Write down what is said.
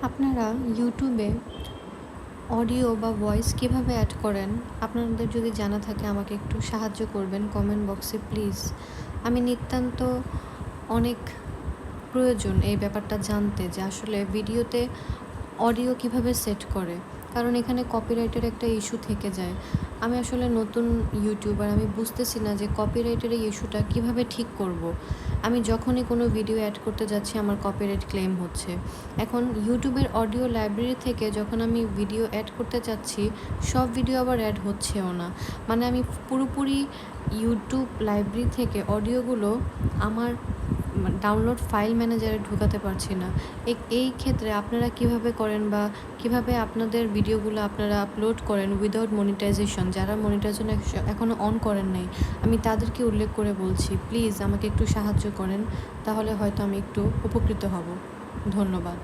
আপনারা ইউটিউবে অডিও বা ভয়েস কীভাবে অ্যাড করেন? আপনাদের যদি জানা থাকে আমাকে একটু সাহায্য করবেন কমেন্ট বক্সে প্লিজ। আমি নিতান্ত অনেক প্রয়োজন এই ব্যাপারটা জানতে যে আসলে ভিডিওতে অডিও কিভাবে সেট করে। কারণ এখানে কপিরাইটের একটা ইস্যু থেকে যায়। আমি আসলে নতুন ইউটিউবার, আমি বুঝতেছি না যে কপিরাইটের এই ইস্যুটা কীভাবে ঠিক করব। আমি যখনই কোনো ভিডিও অ্যাড করতে যাচ্ছি আমার কপিরাইট ক্লেম হচ্ছে। এখন ইউটিউবের অডিও লাইব্রেরি থেকে যখন আমি ভিডিও অ্যাড করতে চাচ্ছি, সব ভিডিও আবার অ্যাড হচ্ছেও না। মানে আমি পুরোপুরি ইউটিউব লাইব্রেরি থেকে অডিওগুলো আমার ডাউনলোড ফাইল ম্যানেজারে ঢোকাতে পারছি না। এই ক্ষেত্রে আপনারা কিভাবে করেন বা কিভাবে আপনাদের ভিডিওগুলো আপনারা আপলোড করেন উইদাউট মনিটাইজেশন? যারা মনিটাইজেশন এখনও অন করেন নাই, আমি তাদেরকে উল্লেখ করে বলছি, প্লিজ আমাকে একটু সাহায্য করেন। তাহলে হয়তো আমি একটু উপকৃত হব। ধন্যবাদ।